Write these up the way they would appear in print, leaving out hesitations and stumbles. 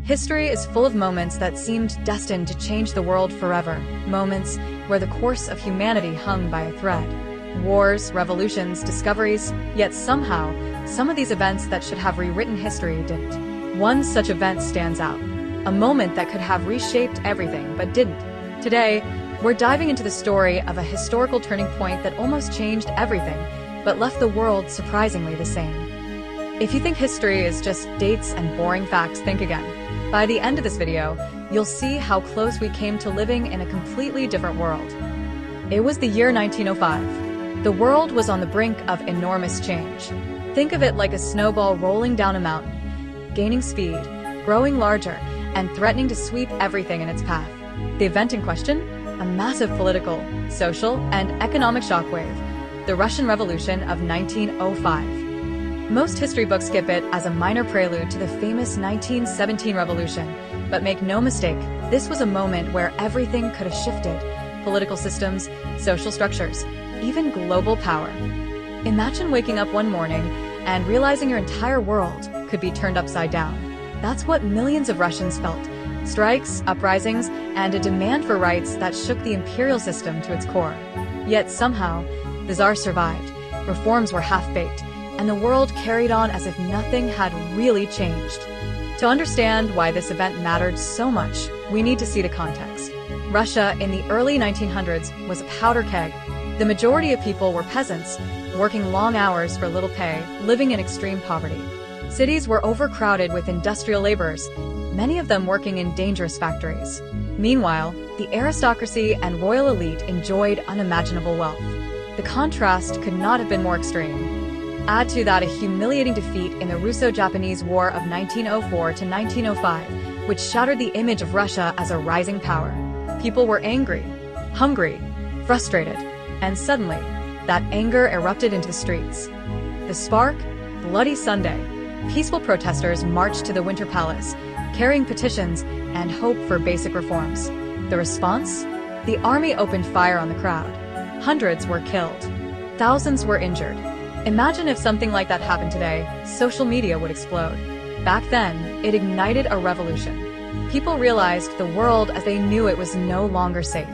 History is full of moments that seemed destined to change the world forever. Moments where the course of humanity hung by a thread. Wars, revolutions, discoveries, yet somehow, some of these events that should have rewritten history didn't. One such event stands out. A moment that could have reshaped everything, but didn't. Today, we're diving into the story of a historical turning point that almost changed everything, but left the world surprisingly the same. If you think history is just dates and boring facts, think again. By the end of this video, you'll see how close we came to living in a completely different world. It was the year 1905. The world was on the brink of enormous change. Think of it like a snowball rolling down a mountain, gaining speed, growing larger, and threatening to sweep everything in its path. The event in question? A massive political, social, and economic shockwave, the Russian Revolution of 1905. Most history books skip it as a minor prelude to the famous 1917 revolution, but make no mistake, this was a moment where everything could have shifted: political systems, social structures, even global power. Imagine waking up one morning and realizing your entire world could be turned upside down. That's what millions of Russians felt: strikes, uprisings, and a demand for rights that shook the imperial system to its core. Yet somehow, the Tsar survived, reforms were half-baked, and the world carried on as if nothing had really changed. To understand why this event mattered so much, we need to see the context. Russia in the early 1900s was a powder keg. The majority of people were peasants, working long hours for little pay, living in extreme poverty. Cities were overcrowded with industrial laborers, many of them working in dangerous factories. Meanwhile, the aristocracy and royal elite enjoyed unimaginable wealth. The contrast could not have been more extreme. Add to that a humiliating defeat in the Russo-Japanese War of 1904 to 1905, which shattered the image of Russia as a rising power. People were angry, hungry, frustrated, and suddenly, that anger erupted into the streets. The spark? Bloody Sunday. Peaceful protesters marched to the Winter Palace, carrying petitions and hope for basic reforms. The response? The army opened fire on the crowd. Hundreds were killed. Thousands were injured. Imagine if something like that happened today, social media would explode. Back then, it ignited a revolution. People realized the world as they knew it was no longer safe.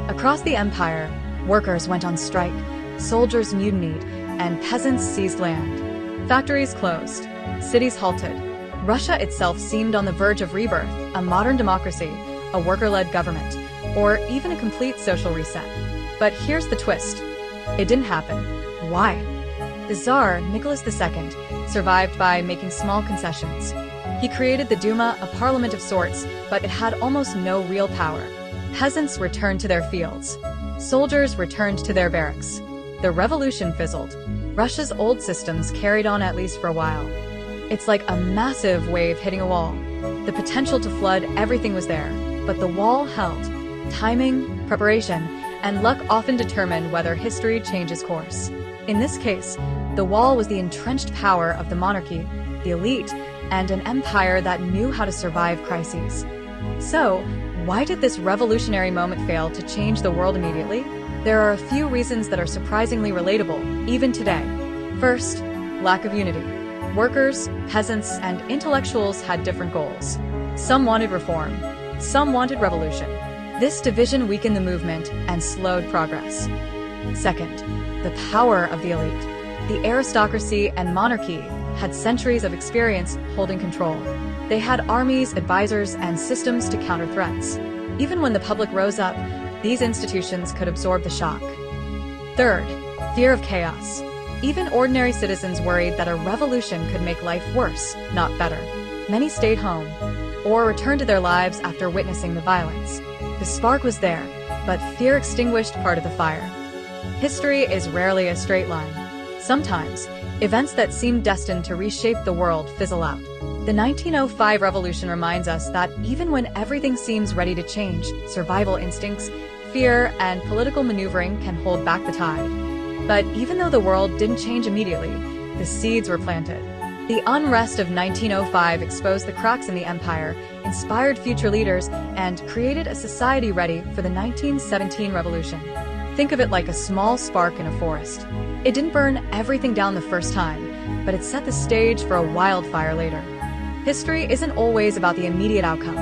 Across the empire, workers went on strike, soldiers mutinied, and peasants seized land. Factories closed, cities halted. Russia itself seemed on the verge of rebirth, a modern democracy, a worker-led government, or even a complete social reset. But here's the twist. It didn't happen. Why? The Tsar Nicholas II survived by making small concessions. He created the Duma, a parliament of sorts, but it had almost no real power. Peasants returned to their fields. Soldiers returned to their barracks. The revolution fizzled. Russia's old systems carried on at least for a while. It's like a massive wave hitting a wall. The potential to flood everything was there, but the wall held. Timing, preparation, and luck often determine whether history changes course. In this case, the wall was the entrenched power of the monarchy, the elite, and an empire that knew how to survive crises. So, why did this revolutionary moment fail to change the world immediately? There are a few reasons that are surprisingly relatable, even today. First, lack of unity. Workers, peasants, and intellectuals had different goals. Some wanted reform, some wanted revolution. This division weakened the movement and slowed progress. Second, the power of the elite. The aristocracy and monarchy had centuries of experience holding control. They had armies, advisors, and systems to counter threats. Even when the public rose up, these institutions could absorb the shock. Third, fear of chaos. Even ordinary citizens worried that a revolution could make life worse, not better. Many stayed home, or returned to their lives after witnessing the violence. The spark was there, but fear extinguished part of the fire. History is rarely a straight line. Sometimes, events that seem destined to reshape the world fizzle out. The 1905 revolution reminds us that even when everything seems ready to change, survival instincts, fear, and political maneuvering can hold back the tide. But even though the world didn't change immediately, the seeds were planted. The unrest of 1905 exposed the cracks in the empire, inspired future leaders, and created a society ready for the 1917 revolution. Think of it like a small spark in a forest. It didn't burn everything down the first time, but it set the stage for a wildfire later. History isn't always about the immediate outcome.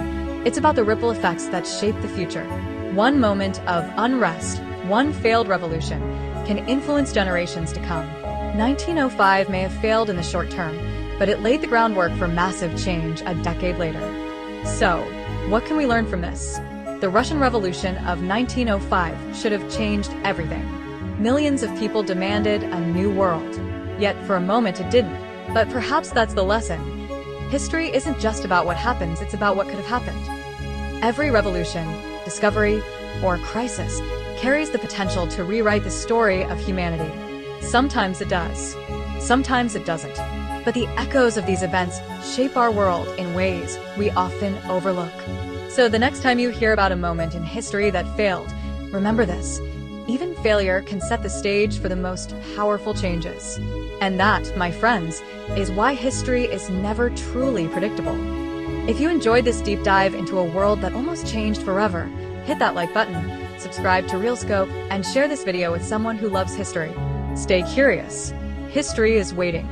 It's about the ripple effects that shape the future. One moment of unrest, one failed revolution, can influence generations to come. 1905 may have failed in the short term, but it laid the groundwork for massive change a decade later. So, what can we learn from this? The Russian Revolution of 1905 should have changed everything. Millions of people demanded a new world. Yet for a moment it didn't. But perhaps that's the lesson. History isn't just about what happens, it's about what could have happened. Every revolution, discovery, or crisis carries the potential to rewrite the story of humanity. Sometimes it does, sometimes it doesn't. But the echoes of these events shape our world in ways we often overlook. So the next time you hear about a moment in history that failed, remember this: even failure can set the stage for the most powerful changes. And that, my friends, is why history is never truly predictable. If you enjoyed this deep dive into a world that almost changed forever, hit that like button, subscribe to RealScope, and share this video with someone who loves history. Stay curious. History is waiting.